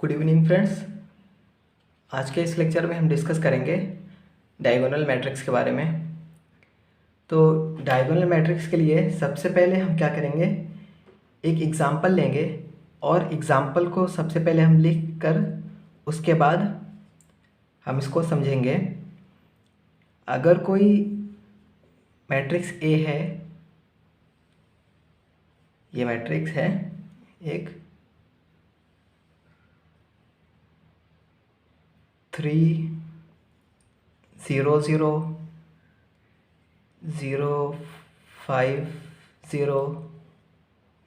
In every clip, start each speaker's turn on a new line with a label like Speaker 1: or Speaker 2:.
Speaker 1: Good evening friends. आज के इस लेक्चर में हम डिस्कस करेंगे डायगोनल मैट्रिक्स के बारे में। तो डायगोनल मैट्रिक्स के लिए सबसे पहले हम क्या करेंगे, एक एग्ज़ाम्पल लेंगे और एग्ज़ाम्पल को सबसे पहले हम लिख कर उसके बाद हम इसको समझेंगे। अगर कोई मैट्रिक्स ए है, ये मैट्रिक्स है एक 3 0 0 0 5 0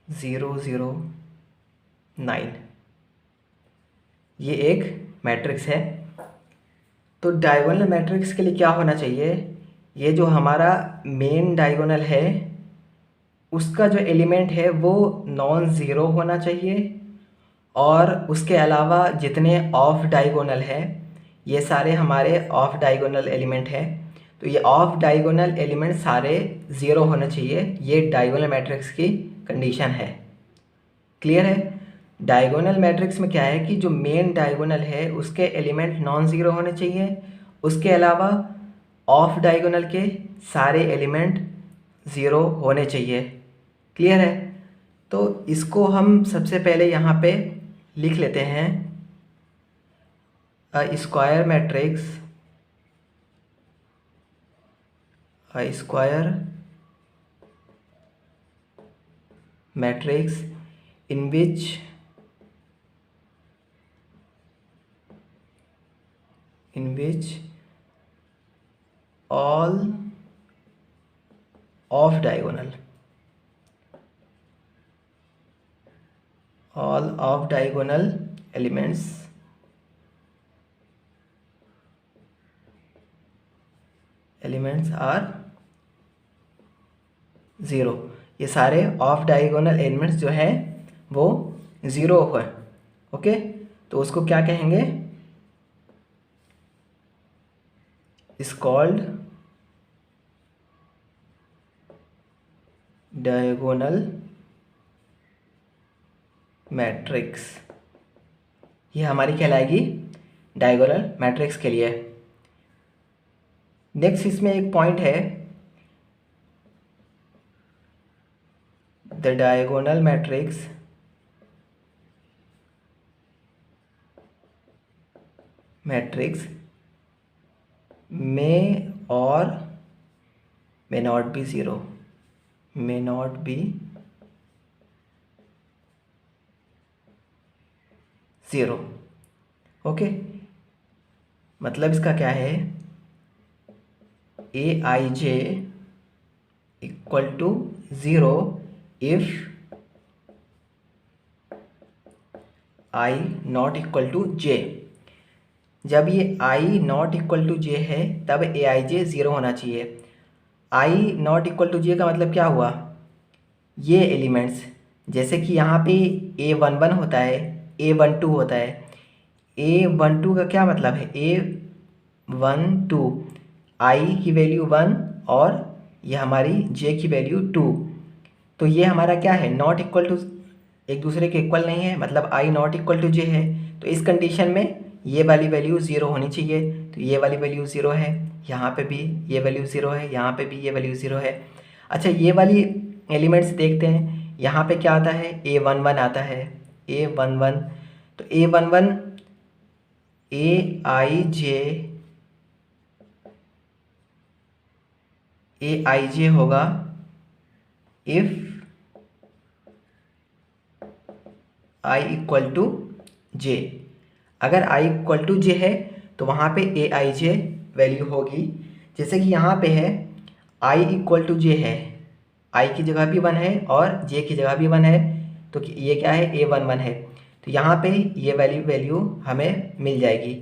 Speaker 1: 0 0 9, ये एक मैट्रिक्स है। तो डायगोनल मैट्रिक्स के लिए क्या होना चाहिए, ये जो हमारा मेन डायगोनल है उसका जो एलिमेंट है वो नॉन ज़ीरो होना चाहिए, और उसके अलावा जितने ऑफ डायगोनल है ये सारे हमारे ऑफ डायगोनल एलिमेंट हैं। तो ये ऑफ डायगोनल एलिमेंट सारे ज़ीरो होने चाहिए, ये डायगोनल मैट्रिक्स की कंडीशन है। क्लियर है। डायगोनल मैट्रिक्स में क्या है कि जो मेन डायगोनल है उसके एलिमेंट नॉन ज़ीरो होने चाहिए, उसके अलावा ऑफ डायगोनल के सारे एलिमेंट ज़ीरो होने चाहिए। क्लियर है। तो इसको हम सबसे पहले यहाँ पे लिख लेते हैं, square matrix, square matrix in which all off diagonal elements are zero. ये सारे ऑफ डायगोनल एलिमेंट्स जो हैं वो ज़ीरो है। ओके, तो उसको क्या कहेंगे, इज कॉल्ड डायगोनल मैट्रिक्स। ये हमारी कहलाएगी डायगोनल मैट्रिक्स के लिए। नेक्स्ट इसमें एक पॉइंट है, the diagonal matrix may or may not be zero, may not be zero. Okay, मतलब इसका क्या है, A I J equal to zero if I not equal to J. जब ये I not equal to J है तब A I J zero होना चाहिए। I not equal to J का मतलब क्या हुआ, ये एलिमेंट्स जैसे कि यहाँ पे A11 होता है, A12 होता है। A12 का क्या मतलब है, A12 आई की वैल्यू 1 और ये हमारी जे की वैल्यू 2। तो ये हमारा क्या है, नॉट इक्वल टू, एक दूसरे के इक्वल नहीं है, मतलब आई नॉट इक्वल टू जे है। तो इस कंडीशन में ये वाली वैल्यू ज़ीरो होनी चाहिए। तो ये वाली वैल्यू ज़ीरो है, यहाँ पे भी ये वैल्यू ज़ीरो है, यहाँ पे भी ये वैल्यू ज़ीरो है। अच्छा, ये वाली एलिमेंट्स देखते हैं, यहाँ पे क्या आता है, A11 आता है, A11। तो A11 ए आई जे होगा इफ़ आई इक्वल टू जे। अगर आई इक्वल टू जे है तो वहाँ पे ए आई जे वैल्यू होगी। जैसे कि यहाँ पे है आई इक्वल टू जे है, आई की जगह भी 1 है और जे की जगह भी 1 है, तो ये क्या है, A11 है। तो यहाँ पे ये वैल्यू हमें मिल जाएगी।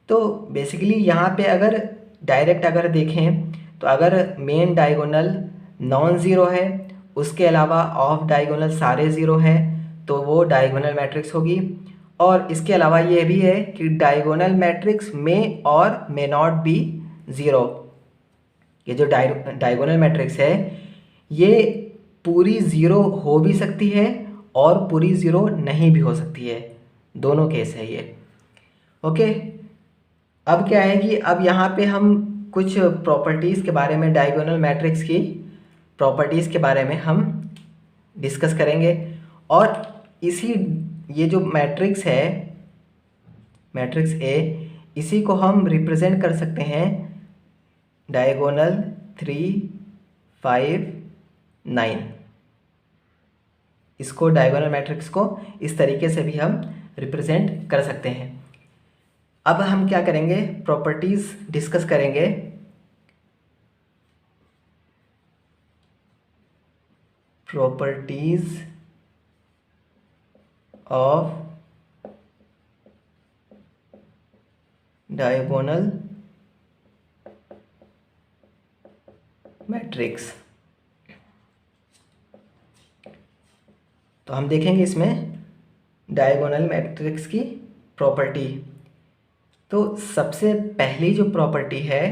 Speaker 1: तो बेसिकली यहाँ पे अगर डायरेक्ट अगर देखें तो अगर मेन डायगोनल नॉन ज़ीरो है, उसके अलावा ऑफ डायगोनल सारे ज़ीरो हैं, तो वो डायगोनल मैट्रिक्स होगी। और इसके अलावा ये भी है कि डायगोनल मैट्रिक्स में और मे नॉट बी ज़ीरो। ये जो डायगोनल मैट्रिक्स है ये पूरी ज़ीरो हो भी सकती है और पूरी ज़ीरो नहीं भी हो सकती है। दोनों केस है ये। ओके, अब क्या है कि अब यहाँ पे हम कुछ प्रॉपर्टीज़ के बारे में, डायगोनल मैट्रिक्स की प्रॉपर्टीज़ के बारे में हम डिस्कस करेंगे। और इसी ये जो मैट्रिक्स है, मैट्रिक्स ए, इसी को हम रिप्रेजेंट कर सकते हैं डायगोनल 3, 5, 9। इसको डायगोनल मैट्रिक्स को इस तरीके से भी हम रिप्रेजेंट कर सकते हैं। अब हम क्या करेंगे, प्रॉपर्टीज़ डिस्कस करेंगे। Properties of diagonal matrix. तो हम देखेंगे इसमें डायगोनल मैट्रिक्स की प्रॉपर्टी। तो सबसे पहली जो प्रॉपर्टी है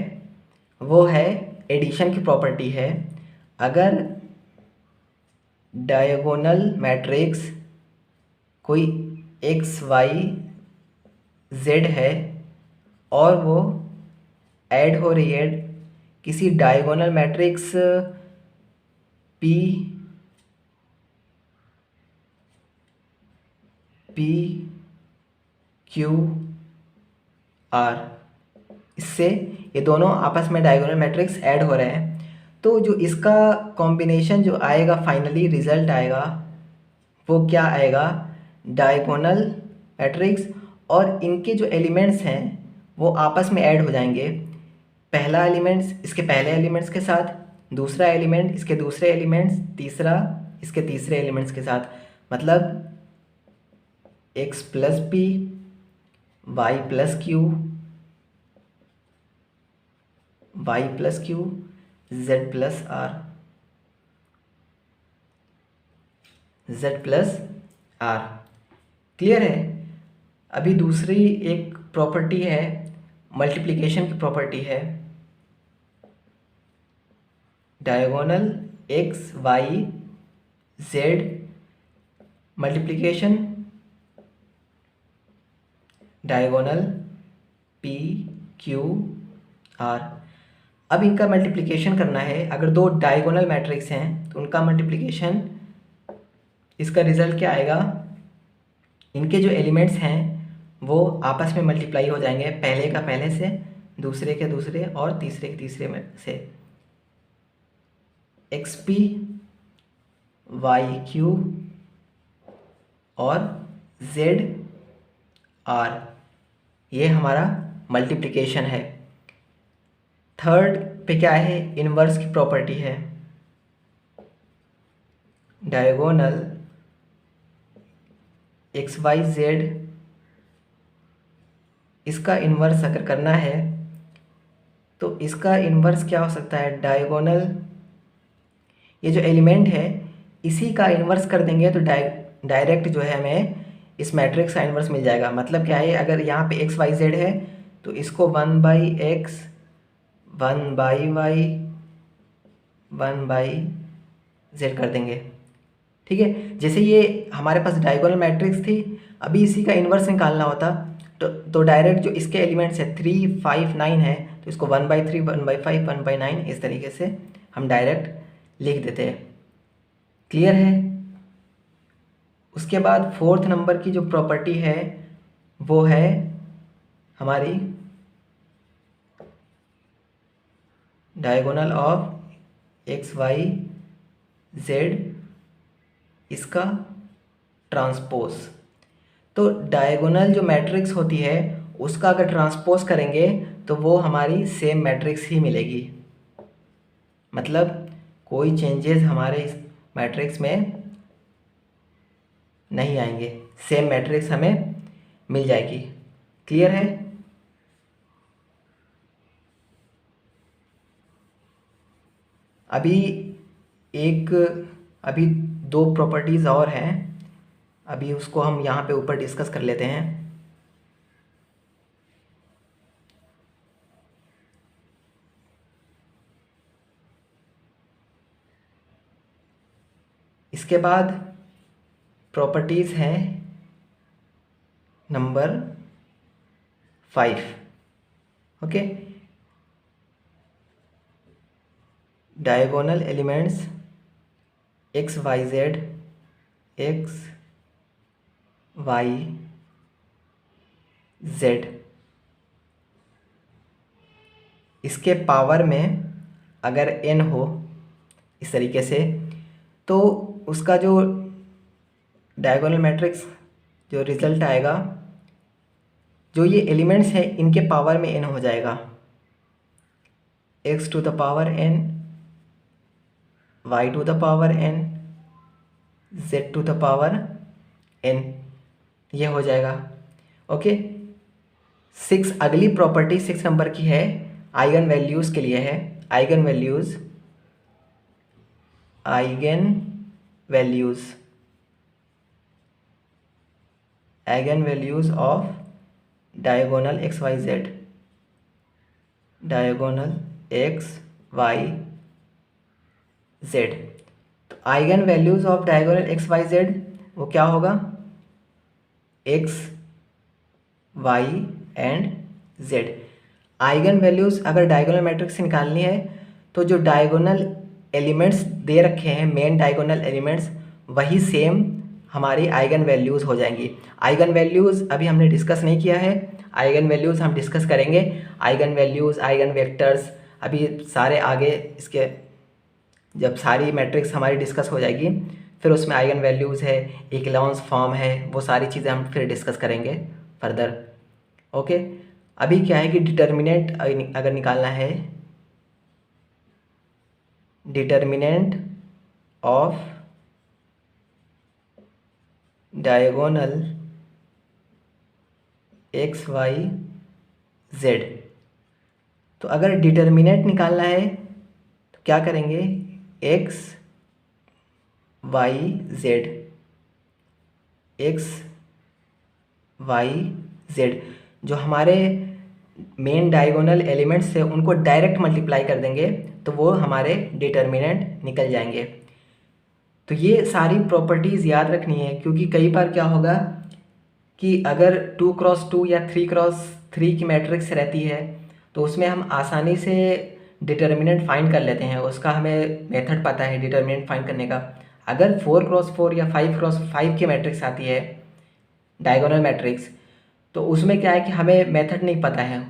Speaker 1: वो है एडिशन की प्रॉपर्टी है। अगर डायगोनल मैट्रिक्स कोई एक्स वाई जेड है और वो ऐड हो रही है किसी diagonal matrix P Q are, इससे ये दोनों आपस में डायगोनल मैट्रिक्स ऐड हो रहे हैं, तो जो इसका कॉम्बिनेशन जो आएगा, फाइनली रिजल्ट आएगा, वो क्या आएगा, डायगोनल मैट्रिक्स। और इनके जो एलिमेंट्स हैं वो आपस में ऐड हो जाएंगे। पहला एलिमेंट्स इसके पहले एलिमेंट्स के साथ, दूसरा एलिमेंट इसके दूसरे एलिमेंट्स, तीसरा इसके तीसरे एलिमेंट्स के साथ। मतलब X plus P, Y plus Q, Y plus Q, Z plus R, Z plus R. Clear है। अभी दूसरी एक प्रॉपर्टी है, मल्टीप्लिकेशन की प्रॉपर्टी है। Diagonal X Y Z multiplication diagonal P Q R. अब इनका मल्टीप्लिकेशन करना है। अगर दो डायगोनल मैट्रिक्स हैं तो उनका मल्टीप्लिकेशन, इसका रिजल्ट क्या आएगा, इनके जो एलिमेंट्स हैं वो आपस में मल्टीप्लाई हो जाएंगे, पहले का पहले से, दूसरे के दूसरे और तीसरे के तीसरे में से। एक्स पी वाई क्यू और जेड आर, ये हमारा मल्टीप्लिकेशन है। थर्ड पे क्या है, इनवर्स की प्रॉपर्टी है। डायगोनल एक्स वाई जेड, इसका इन्वर्स अगर करना है तो इसका इन्वर्स क्या हो सकता है, डायगोनल, ये जो एलिमेंट है इसी का इन्वर्स कर देंगे तो डायरेक्ट जो है हमें इस मैट्रिक्स का इन्वर्स मिल जाएगा। मतलब क्या है, अगर यहाँ पे एक्स वाई जेड है तो इसको 1/x 1/y 1/z कर देंगे। ठीक है, जैसे ये हमारे पास डायगोनल मैट्रिक्स थी, अभी इसी का इन्वर्स निकालना होता तो डायरेक्ट जो इसके एलिमेंट्स है 3, 5, 9 है तो इसको 1/3 1/5 1/9 इस तरीके से हम डायरेक्ट लिख देते हैं। क्लियर है। उसके बाद फोर्थ नंबर की जो प्रॉपर्टी है वो है हमारी diagonal of X Y Z, इसका ट्रांसपोज। तो डायगोनल जो मैट्रिक्स होती है उसका अगर ट्रांसपोज करेंगे तो वो हमारी सेम मैट्रिक्स ही मिलेगी। मतलब कोई चेंजेस हमारे इस मैट्रिक्स में नहीं आएंगे, सेम मैट्रिक्स हमें मिल जाएगी। क्लियर है। अभी एक अभी दो प्रॉपर्टीज़ और हैं, अभी उसको हम यहाँ पे ऊपर डिस्कस कर लेते हैं। इसके बाद प्रॉपर्टीज़ हैं number 5. Okay, diagonal elements X Y Z, X Y Z, इसके पावर में अगर n हो इस तरीके से, तो उसका जो डायगोनल मैट्रिक्स जो रिजल्ट आएगा, जो ये एलिमेंट्स हैं इनके पावर में n हो जाएगा, x to the power n, y to the power n, z to the power n, ये हो जाएगा. ओके, 6 अगली प्रॉपर्टी 6 नंबर की है, आइगन वैल्यूज़ के लिए है. Eigen values, eigen values, eigen values of diagonal X Y Z, diagonal X Y Z. तो eigen values of diagonal X Y Z वो क्या होगा, X Y and Z. Eigen values अगर डायगोनल मैट्रिक्स से निकालनी है तो जो डायगोनल एलिमेंट्स दे रखे हैं, मेन डायगोनल एलिमेंट्स, वही सेम हमारी आइगन वैल्यूज़ हो जाएंगी. आइगन वैल्यूज़ अभी हमने डिस्कस नहीं किया है, आइगन वैल्यूज़ हम डिस्कस करेंगे. आइगन वैल्यूज़, आइगन वेक्टर्स, अभी सारे आगे इसके जब सारी मैट्रिक्स हमारी डिस्कस हो जाएगी फिर उसमें आइगन वैल्यूज़ है, इक्लॉन्स फॉर्म है, वो सारी चीज़ें हम फिर डिस्कस करेंगे फर्दर. ओके, अभी क्या है कि डिटर्मिनेंट अगर निकालना है, determinant of diagonal X Y Z. तो अगर डिटर्मिनेंट निकालना है तो क्या करेंगे, X Y Z, X Y Z, जो हमारे मेन डायगोनल एलिमेंट्स से उनको डायरेक्ट मल्टीप्लाई कर देंगे तो वो हमारे डिटर्मिनेंट निकल जाएंगे. तो ये सारी प्रॉपर्टीज़ याद रखनी है, क्योंकि कई बार क्या होगा कि अगर 2x2 या 3x3 की मैट्रिक्स रहती है तो उसमें हम आसानी से डिटर्मिनेंट फाइंड कर लेते हैं, उसका हमें मेथड पता है डिटर्मिनेंट फाइंड करने का. अगर 4x4 या 5x5 की मैट्रिक्स आती है डायगोनल मैट्रिक्स, तो उसमें क्या है कि हमें मेथड नहीं पता है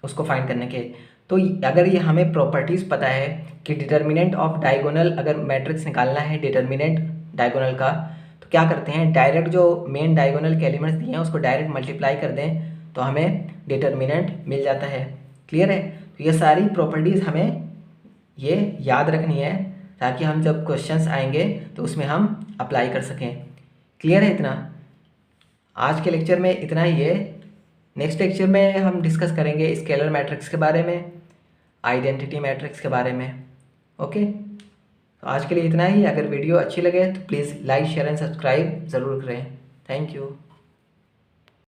Speaker 1: उसको फाइंड करने के. तो अगर ये हमें प्रॉपर्टीज़ पता है कि डिटर्मिनेंट ऑफ डायगोनल अगर मैट्रिक्स निकालना है, डिटर्मिनेंट डायगोनल का, तो क्या करते हैं, डायरेक्ट जो मेन डायगोनल के एलिमेंट्स दिए हैं उसको डायरेक्ट मल्टीप्लाई कर दें तो हमें डिटर्मिनेंट मिल जाता है. क्लियर है? तो ये सारी प्रॉपर्टीज़ हमें ये याद रखनी है ताकि हम जब क्वेश्चंस आएंगे तो उसमें हम अप्लाई कर सकें. क्लियर है इतना? आज के लेक्चर में इतना ही है. नेक्स्ट लेक्चर में हम डिस्कस करेंगे स्केलर मैट्रिक्स के बारे में, आइडेंटिटी मैट्रिक्स के बारे में. ओके, तो आज के लिए इतना ही. अगर वीडियो अच्छी लगे तो please like, share and subscribe ज़रूर करें. Thank you.